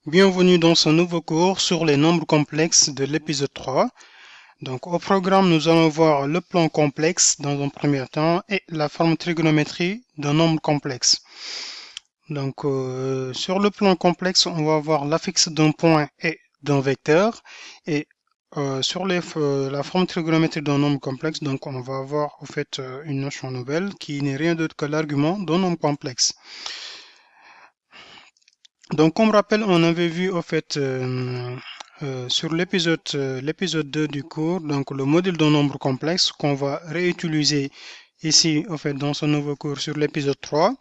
Bienvenue dans ce nouveau cours sur les nombres complexes de l'épisode 3. Donc au programme, nous allons voir le plan complexe dans un premier temps et la forme trigonométrie d'un nombre complexe. Donc sur le plan complexe, on va voir l'affixe d'un point et d'un vecteur et sur la forme trigonométrique d'un nombre complexe, donc on va avoir au fait une notion nouvelle qui n'est rien d'autre que l'argument d'un nombre complexe. Donc, comme rappel, on avait vu au fait sur l'épisode 2 du cours, donc le modèle d'un nombre complexe qu'on va réutiliser ici au fait dans ce nouveau cours sur l'épisode 3.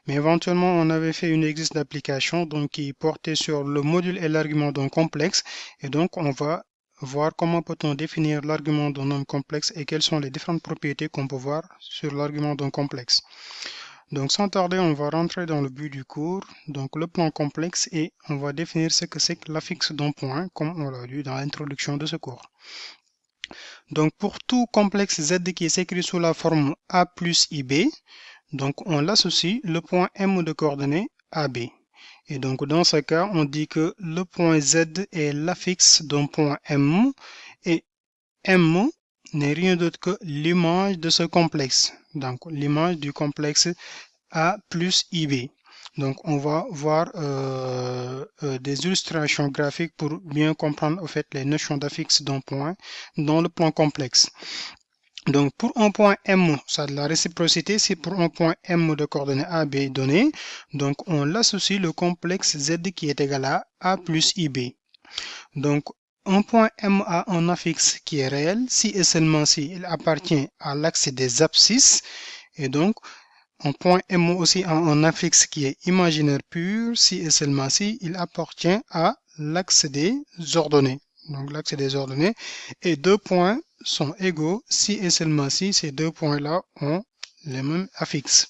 Mais éventuellement, on avait fait une exercice d'application donc qui portait sur le module et l'argument d'un complexe. Et donc, on va voir comment peut-on définir l'argument d'un nombre complexe et quelles sont les différentes propriétés qu'on peut voir sur l'argument d'un complexe. Donc sans tarder, on va rentrer dans le but du cours, donc le plan complexe, et on va définir ce que c'est que l'affixe d'un point, comme on l'a lu dans l'introduction de ce cours. Donc pour tout complexe Z qui s'écrit sous la forme A plus IB, donc on l'associe le point M de coordonnées AB. Et donc dans ce cas, on dit que le point Z est l'affixe d'un point M, et M n'est rien d'autre que l'image de ce complexe. Donc l'image du complexe A plus IB. Donc, on va voir des illustrations graphiques pour bien comprendre au fait les notions d'affixe d'un point dans le plan complexe. Donc, pour un point M, ça a de la réciprocité, c'est pour un point M de coordonnées AB donné. Donc, on l'associe le complexe Z qui est égal à A plus IB. Donc, un point M a un affixe qui est réel si et seulement si il appartient à l'axe des abscisses. Et donc, un point M aussi a un affixe qui est imaginaire pur si et seulement si il appartient à l'axe des ordonnées. Donc l'axe des ordonnées. Et deux points sont égaux si et seulement si ces deux points-là ont les mêmes affixes.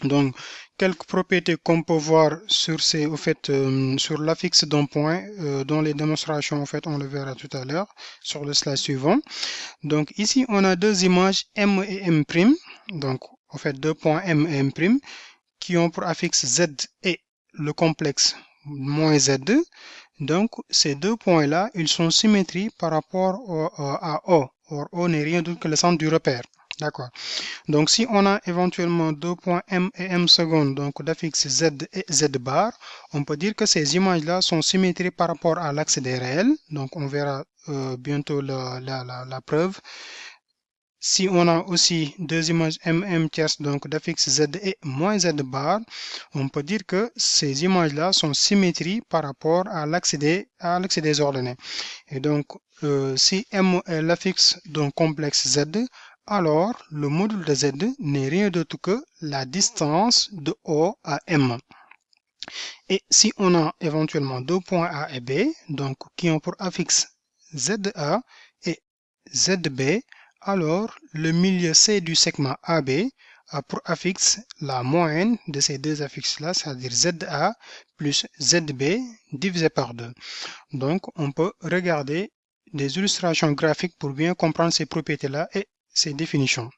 Donc, quelques propriétés qu'on peut voir sur sur l'affixe d'un point, dans les démonstrations, en fait, on le verra tout à l'heure sur le slide suivant. Donc, ici, on a deux images M et M'. Donc, en fait, deux points M et M' qui ont pour affixe Z et le complexe moins Z2. Donc, ces deux points-là, ils sont symétriques par rapport à O. Or, O n'est rien d'autre que le centre du repère. D'accord. Donc, si on a éventuellement deux points M et M secondes, donc d'affixe Z et Z bar, on peut dire que ces images-là sont symétriques par rapport à l'axe des réels. Donc, on verra bientôt la preuve. Si on a aussi deux images M tierces, donc d'affixe Z et moins Z bar, on peut dire que ces images-là sont symétriques par rapport à l'axe des ordonnées. Et donc, si M est l'affixe d'un complexe Z, alors le module de Z n'est rien d'autre que la distance de O à M. Et si on a éventuellement deux points A et B, donc qui ont pour affixe ZA et ZB, alors le milieu C du segment AB a pour affixe la moyenne de ces deux affixes-là, c'est-à-dire ZA plus ZB divisé par 2. Donc, on peut regarder des illustrations graphiques pour bien comprendre ces propriétés-là et ces définitions.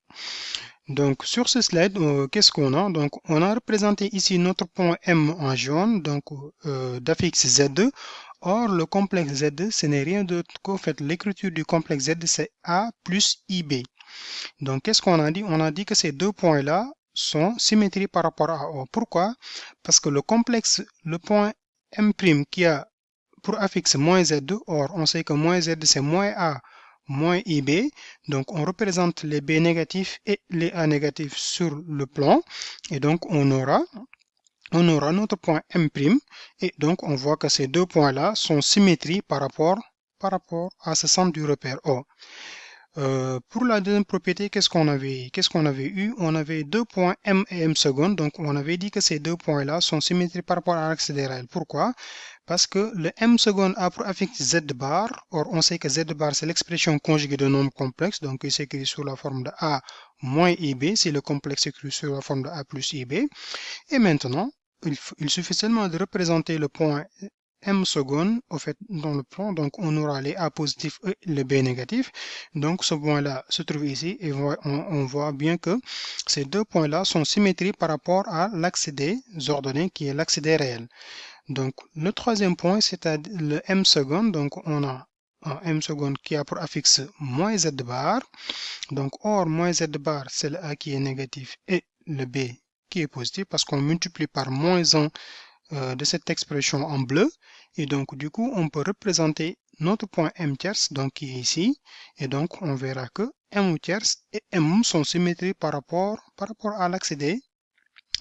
Donc, sur ce slide, qu'est-ce qu'on a? Donc, on a représenté ici notre point M en jaune, donc d'affixe Z2. Or, le complexe Z2, ce n'est rien d'autre qu'en fait l'écriture du complexe Z, c'est A plus IB. Donc, qu'est-ce qu'on a dit? On a dit que ces deux points-là sont symétriques par rapport à O. Pourquoi? Parce que le complexe, le point M' qui a pour affixe moins Z2, or on sait que moins Z c'est moins A moins IB, donc on représente les B négatifs et les A négatifs sur le plan, et donc on aura notre point M', et donc on voit que ces deux points-là sont symétriques par rapport à ce centre du repère O. Pour la deuxième propriété, qu'est-ce qu'on avait eu? On avait deux points M et M secondes, donc on avait dit que ces deux points-là sont symétriques par rapport à l'axe des réels. Pourquoi? Parce que le M seconde a pour affixe Z bar, or on sait que Z bar c'est l'expression conjuguée de nombres complexes, donc il s'écrit sous la forme de A moins IB, si le complexe s'écrit sous la forme de A plus IB. Et maintenant, il suffit seulement de représenter le point M seconde, au fait, dans le plan, donc on aura les A positifs et les B négatifs. Donc ce point-là se trouve ici et on voit bien que ces deux points-là sont symétriques par rapport à l'axe des ordonnées qui est l'axe des réels. Donc, le troisième point, c'est le m seconde. Donc, on a un m seconde qui a pour affixe moins z bar. Donc, or, moins z bar, c'est le a qui est négatif et le b qui est positif parce qu'on multiplie par moins 1 de cette expression en bleu. Et donc, du coup, on peut représenter notre point m tierce, donc qui est ici. Et donc, on verra que m tierce et m sont symétriques par rapport à l'axe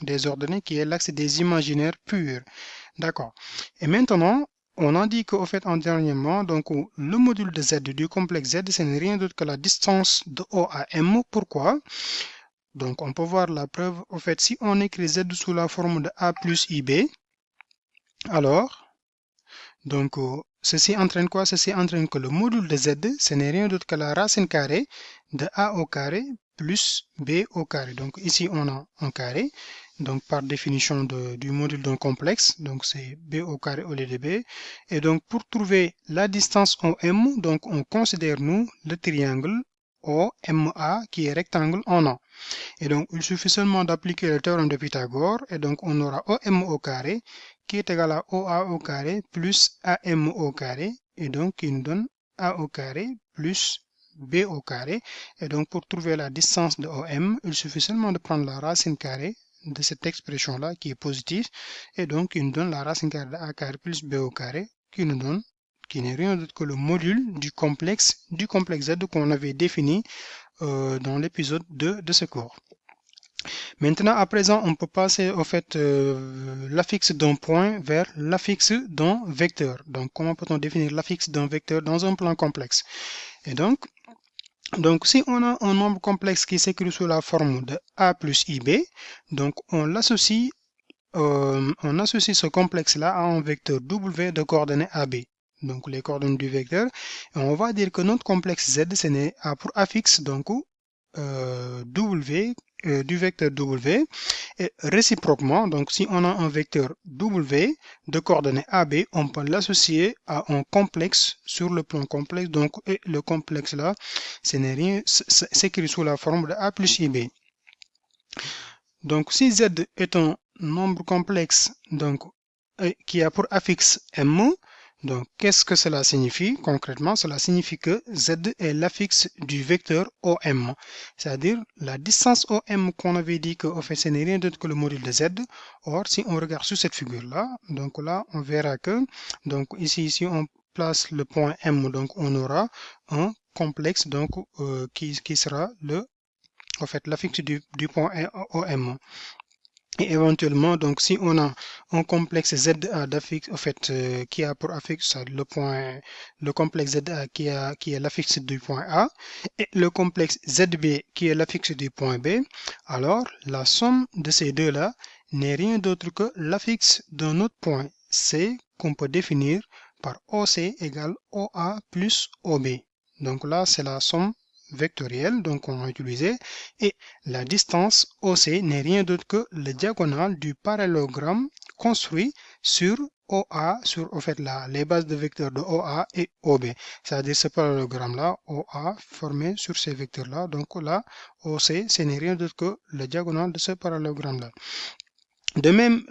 des ordonnées qui est l'axe des imaginaires purs. D'accord. Et maintenant, on a dit qu'au fait, antérieurement, donc, le module de z du complexe z, ce n'est rien d'autre que la distance de O à m. Pourquoi? Donc, on peut voir la preuve. Au fait, si on écrit z sous la forme de a plus ib, alors, donc, ceci entraîne quoi? Ceci entraîne que le module de z, ce n'est rien d'autre que la racine carrée de a au carré plus b au carré. Donc, ici, on a un carré. Donc, par définition du module d'un complexe, donc c'est b au carré au lieu de b. Et donc, pour trouver la distance OM, donc on considère, nous, le triangle OMA qui est rectangle en A. Et donc, il suffit seulement d'appliquer le théorème de Pythagore, et donc on aura OM au carré qui est égal à OA au carré plus AM au carré, et donc qui nous donne A au carré plus B au carré. Et donc, pour trouver la distance de OM, il suffit seulement de prendre la racine carrée de cette expression-là qui est positive, et donc qui nous donne la racine carrée de A carré plus B au carré, qui n'est rien d'autre que le module du complexe Z qu'on avait défini dans l'épisode 2 de ce cours. Maintenant, à présent, on peut passer au fait l'affixe d'un point vers l'affixe d'un vecteur. Donc, comment peut-on définir l'affixe d'un vecteur dans un plan complexe? Et donc, si on a un nombre complexe qui s'écrit sous la forme de a plus ib, donc on associe ce complexe-là à un vecteur w de coordonnées ab. Donc, les coordonnées du vecteur. Et on va dire que notre complexe z, a pour affixe donc w du vecteur w, et réciproquement, donc si on a un vecteur w de coordonnées AB, on peut l'associer à un complexe sur le plan complexe, donc et le complexe là, ce n'est rien, s'écrit sous la forme de A plus IB. Donc si Z est un nombre complexe donc, qui a pour affixe M, donc, qu'est-ce que cela signifie concrètement? Cela signifie que Z est l'affixe du vecteur OM, c'est-à-dire la distance OM qu'on avait dit que, en fait, ce n'est rien d'autre que le module de Z. Or, si on regarde sur cette figure-là, donc là, on verra que, donc ici, si on place le point M, donc on aura un complexe donc qui sera en fait, l'affixe du point OM. Et éventuellement, donc, si on a un complexe ZA d'affixe, en fait, qui a pour affixe le complexe ZA qui est l'affixe du point A, et le complexe ZB qui est l'affixe du point B, alors la somme de ces deux-là n'est rien d'autre que l'affixe d'un autre point C qu'on peut définir par OC égale OA plus OB. Donc là, c'est la somme vectorielle, donc on va utiliser, et la distance OC n'est rien d'autre que le diagonale du parallélogramme construit sur OA, sur en fait les bases de vecteurs de OA et OB. C'est-à-dire ce parallélogramme-là, OA, formé sur ces vecteurs-là. Donc là, OC, ce n'est rien d'autre que le diagonale de ce parallélogramme-là. De même,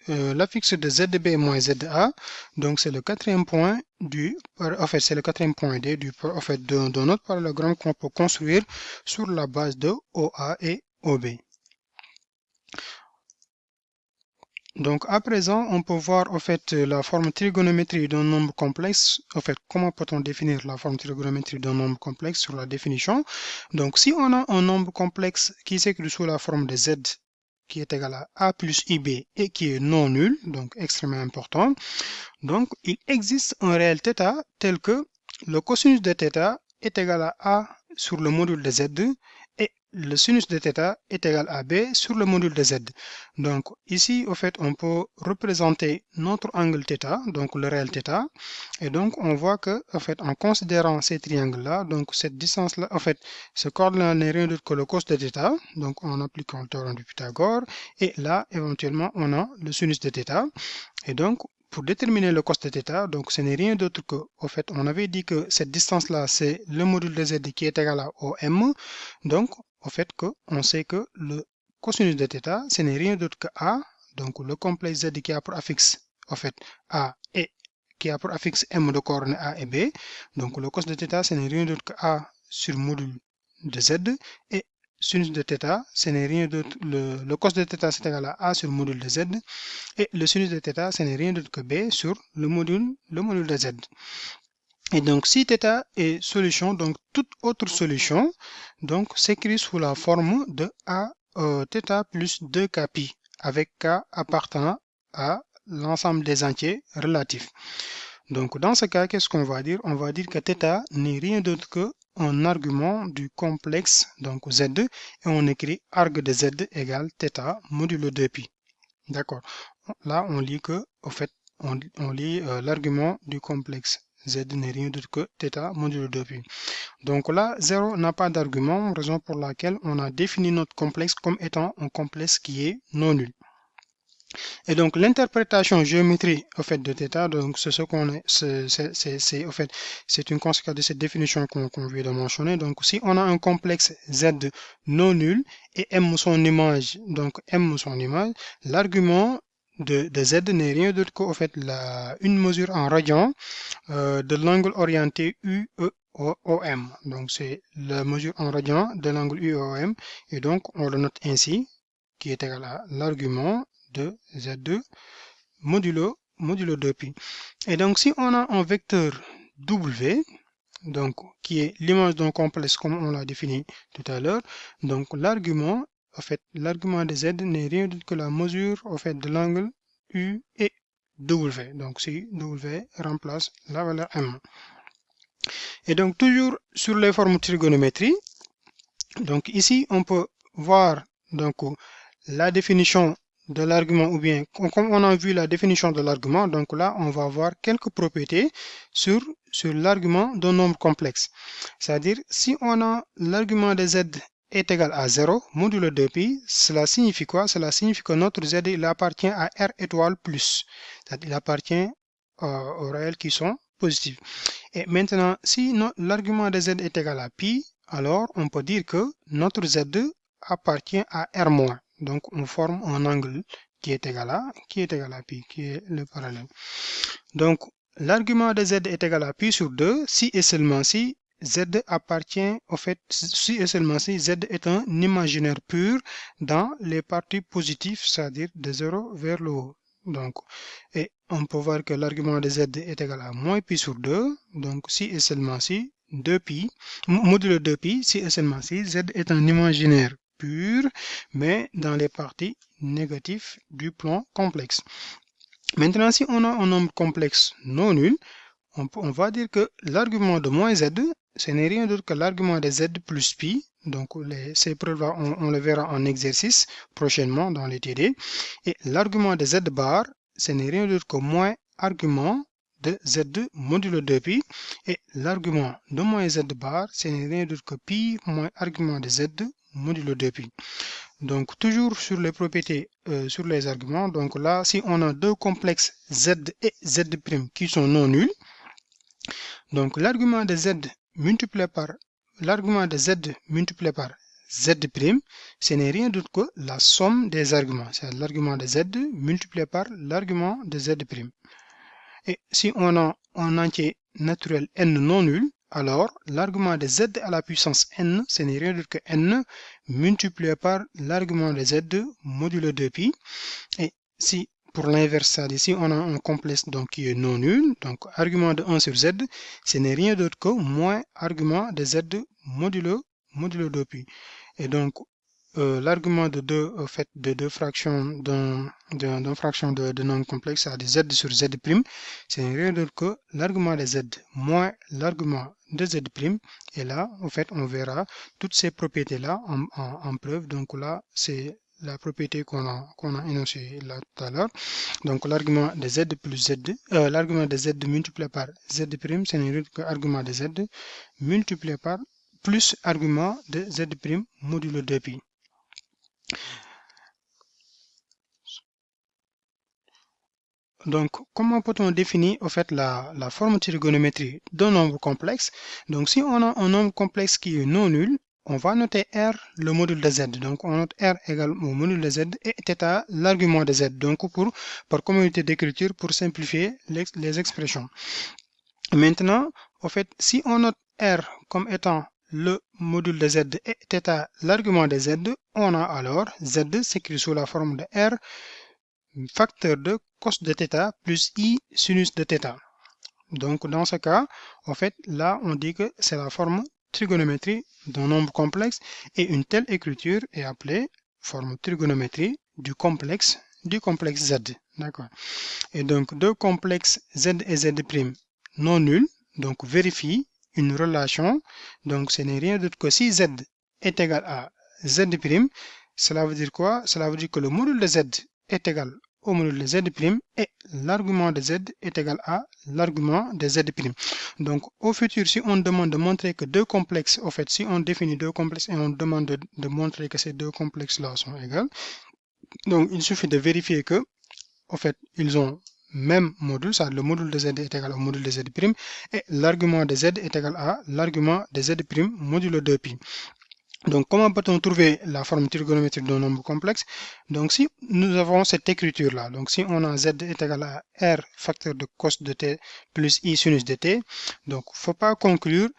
l'affixe de ZB moins ZA, donc c'est le quatrième point c'est le quatrième point D de notre parallélogramme qu'on peut construire sur la base de OA et OB. Donc à présent, on peut voir en fait la forme trigonométrique d'un nombre complexe. En fait, comment peut-on définir la forme trigonométrique d'un nombre complexe sur la définition? Donc si on a un nombre complexe qui s'écrit sous la forme de Z qui est égal à A plus IB et qui est non nul, donc extrêmement important. Donc, il existe un réel θ tel que le cosinus de θ est égal à A sur le module de Z et le sinus de θ est égal à B sur le module de Z. Donc, ici, au fait, on peut représenter notre angle θ, donc le réel θ, et donc on voit que, en fait, en considérant ces triangles-là, donc cette distance-là, en fait, ce coordonnade n'est rien d'autre que le cos de θ, donc en appliquant le théorème de Pythagore, et là, éventuellement, on a le sinus de θ, et donc, pour déterminer le cos de θ, donc ce n'est rien d'autre que, en fait, on avait dit que cette distance-là, c'est le module de Z qui est égal à OM. Donc, au fait, on sait que le cosinus de θ, ce n'est rien d'autre que A, donc le complexe Z qui a pour affixe en fait, A et qui a pour affixe M de coordonnées A et B. Donc, le cos de θ, ce n'est rien d'autre que A sur module de Z. Et sinus de θ, ce n'est rien d'autre, le cos de θ, c'est égal à A sur module de Z. Et le sinus de θ, ce n'est rien d'autre que B sur le module de Z. Et donc, si θ est solution, donc toute autre solution, donc s'écrit sous la forme de A θ plus 2kπ, avec k appartenant à l'ensemble des entiers relatifs. Donc, dans ce cas, qu'est-ce qu'on va dire? On va dire que θ n'est rien d'autre qu'un argument du complexe, donc Z, et on écrit arg de Z égale θ modulo 2π. D'accord. Là, on lit que, au fait, on lit l'argument du complexe. Z n'est rien d'autre que θ modulo 2π. Donc là, 0 n'a pas d'argument, raison pour laquelle on a défini notre complexe comme étant un complexe qui est non nul. Et donc l'interprétation géométrique au fait de θ, donc c'est ce qu'on est, c'est au fait, c'est une conséquence de cette définition qu'on vient de mentionner. Donc si on a un complexe Z non nul et M son image, donc M son image, l'argument de Z n'est rien d'autre qu'au fait une mesure en radian de l'angle orienté UEOM. Donc c'est la mesure en radian de l'angle UEOM et donc on le note ainsi, qui est égal à l'argument de Z2 modulo 2π. Et donc si on a un vecteur W, donc qui est l'image d'un complexe comme on l'a défini tout à l'heure, donc l'argument, en fait, l'argument de Z n'est rien d'autre que la mesure en fait de l'angle U et W. Donc si W remplace la valeur M. Et donc toujours sur les formes trigonométrie, donc ici on peut voir donc la définition de l'argument, ou bien comme on a vu la définition de l'argument, donc là on va voir quelques propriétés sur l'argument d'un nombre complexe. C'est-à-dire si on a l'argument de Z est égal à 0 modulo 2π, cela signifie quoi? Cela signifie que notre Z il appartient à R étoile plus, c'est-à-dire il appartient aux réels qui sont positifs. Et maintenant si l'argument de Z est égal à pi, alors on peut dire que notre Z appartient à R-. Donc on forme un angle qui est égal à pi, qui est le parallèle. Donc l'argument de Z est égal à pi sur 2 si et seulement si Z appartient, au fait, si et seulement si Z est un imaginaire pur dans les parties positives, c'est-à-dire de 0 vers le haut. Donc, et on peut voir que l'argument de Z est égal à moins pi sur 2, donc si et seulement si 2pi, modulo 2pi, si et seulement si Z est un imaginaire pur, mais dans les parties négatives du plan complexe. Maintenant, si on a un nombre complexe non nul, on va dire que l'argument de moins Z, ce n'est rien d'autre que l'argument de Z plus pi. Donc, ces preuves-là, on les verra en exercice prochainement dans les TD. Et l'argument de Z bar, ce n'est rien d'autre que moins argument de Z2 modulo 2pi. Et l'argument de moins Z bar, ce n'est rien d'autre que pi moins argument de Z2 modulo 2pi. Donc, toujours sur les propriétés, sur les arguments. Donc là, si on a deux complexes Z et Z' qui sont non nuls, donc l'argument de Z multiplié par Z', ce n'est rien d'autre que la somme des arguments. C'est l'argument de Z multiplié par l'argument de Z'. Et si on a un entier naturel n non nul, alors l'argument de Z à la puissance n, ce n'est rien d'autre que n multiplié par l'argument de Z modulo 2pi. Et si pour l'inverse, c'est-à-dire si on a un complexe donc, qui est non nul, donc argument de 1 sur Z, ce n'est rien d'autre que moins argument de Z modulo 2pi. Et donc, l'argument de 2, au fait, de deux fractions d'un fraction de nombre complexe, c'est-à-dire Z sur Z', ce n'est rien d'autre que l'argument de Z moins l'argument de Z'. Et là, en fait, on verra toutes ces propriétés-là en preuve. Donc là, c'est la propriété qu'on a énoncée là tout à l'heure. Donc l'argument de Z plus Z, l'argument de Z multiplié par Z', ce n'est rien que l'argument de Z multiplié par plus argument de Z' modulo 2pi. Donc, comment peut-on définir au fait la forme trigonométrique d'un nombre complexe? Donc, si on a un nombre complexe qui est non nul, on va noter R, le module de Z. Donc, on note R égale au module de Z et θ, l'argument de Z. Donc, par communauté d'écriture, pour simplifier les expressions. Maintenant, en fait, si on note R comme étant le module de Z et θ, l'argument de Z, on a alors Z s'écrit sous la forme de R, facteur de cos de θ plus I sinus de θ. Donc, dans ce cas, en fait, là, on dit que c'est la forme trigonométrie d'un nombre complexe et une telle écriture est appelée forme trigonométrie du complexe Z. D'accord. Et donc, deux complexes Z et Z' non nuls, donc vérifie une relation. Donc, ce n'est rien d'autre que si Z est égal à Z', cela veut dire quoi? Cela veut dire que le module de Z est égal au module de Z' et l'argument de Z est égal à l'argument de Z'. Donc, au futur, si on demande de montrer que deux complexes, en fait, si on définit deux complexes et on demande de montrer que ces deux complexes-là sont égaux, donc il suffit de vérifier que, en fait, ils ont même module, ça, le module de Z est égal au module de Z' et l'argument de Z est égal à l'argument de Z' modulo 2π. Donc, comment peut-on trouver la forme trigonométrique d'un nombre complexe? Donc, si nous avons cette écriture-là, donc si on a Z est égal à R facteur de cos de t plus I sinus de t, donc il ne faut pas conclure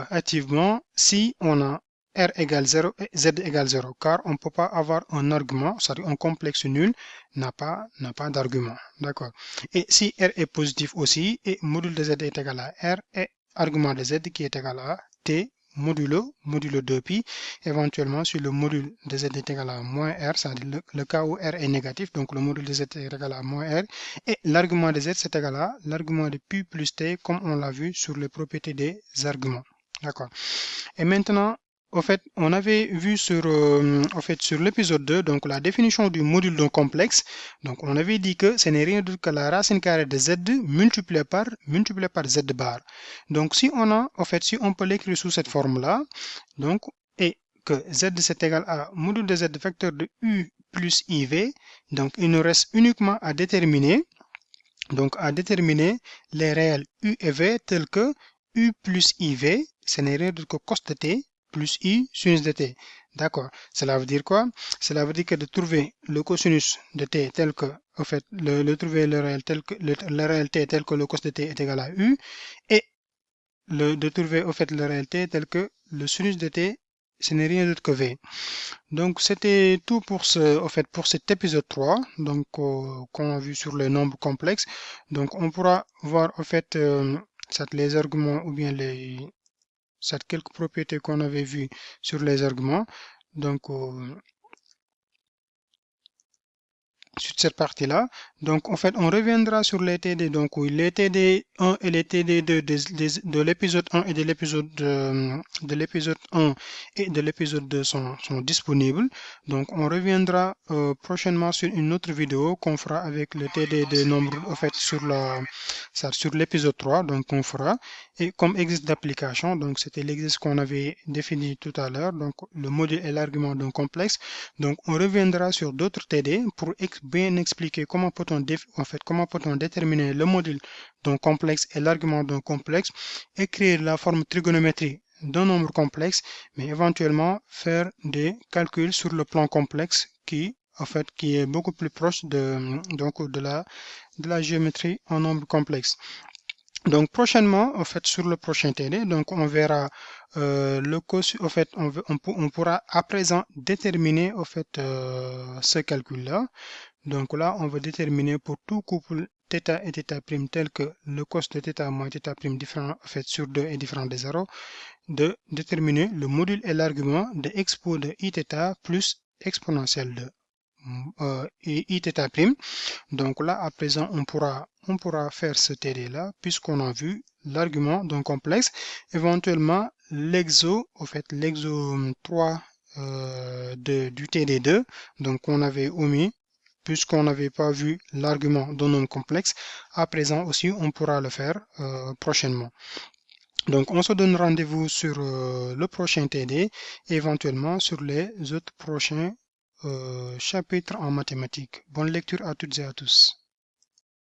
activement si on a R égale 0 et Z égale 0, car on ne peut pas avoir un argument, c'est-à-dire un complexe nul n'a pas d'argument. D'accord. Et si R est positif aussi, et module de Z est égal à R, et argument de Z qui est égal à T, modulo 2π, éventuellement si le module de Z est égal à moins R, c'est-à-dire le cas où R est négatif, donc le module de Z est égal à moins R, et l'argument de Z c'est égal à l'argument de π plus T, comme on l'a vu sur les propriétés des arguments. D'accord. Et maintenant, au fait, on avait vu sur l'épisode 2, donc la définition du module d'un complexe. Donc, on avait dit que ce n'est rien d'autre que la racine carrée de Z multipliée par Z bar. Donc, si on peut l'écrire sous cette forme-là, donc, et que Z c'est égal à module de Z facteur de U plus IV, donc il nous reste uniquement à déterminer, les réels U et V tels que U plus IV, ce n'est rien d'autre que cos de t plus I sinus de t. D'accord. Cela veut dire quoi? Cela veut dire que de trouver le cosinus de t tel que, en fait, trouver le réel tel que, le réel t tel que le cos de t est égal à U et de trouver, en fait, le réel t tel que le sinus de t, ce n'est rien d'autre que V. Donc, c'était tout pour pour cet épisode 3, donc, qu'on a vu sur les nombres complexes. Donc, on pourra voir, en fait, les arguments ou bien quelques propriétés qu'on avait vues sur les arguments. Donc, sur cette partie-là. Donc, en fait, on reviendra sur les TD. Donc, oui, les TD 1 et les TD 2 de l'épisode 1 et de l'épisode 1 et de l'épisode 2 sont disponibles. Donc, on reviendra prochainement sur une autre vidéo qu'on fera avec le TD de nombre, en fait, sur l'épisode 3. Donc, on fera. Et comme exercice d'application, donc, c'était l'exercice qu'on avait défini tout à l'heure. Donc, le module et l'argument d'un complexe. Donc, on reviendra sur d'autres TD pour bien expliquer comment peut-on déterminer le module d'un complexe et l'argument d'un complexe, écrire la forme trigonométrie d'un nombre complexe, mais éventuellement faire des calculs sur le plan complexe qui est beaucoup plus proche de la géométrie en nombre complexe. Donc prochainement, sur le prochain TD, donc on verra le cos. On pourra à présent déterminer ce calcul-là. Donc là, on va déterminer pour tout couple θ et θ' tel que le cos de θ moins θ' différent sur 2 est différent de 0, de déterminer le module et l'argument de expo de Iθ plus exponentielle de Iθ'. Donc là, à présent, on pourra faire ce TD là, puisqu'on a vu l'argument d'un complexe, éventuellement l'exo 3 du TD2, donc on avait omis, puisqu'on n'avait pas vu l'argument d'un nombre complexe. À présent aussi, on pourra le faire prochainement. Donc, on se donne rendez-vous sur le prochain TD et éventuellement sur les autres prochains chapitres en mathématiques. Bonne lecture à toutes et à tous.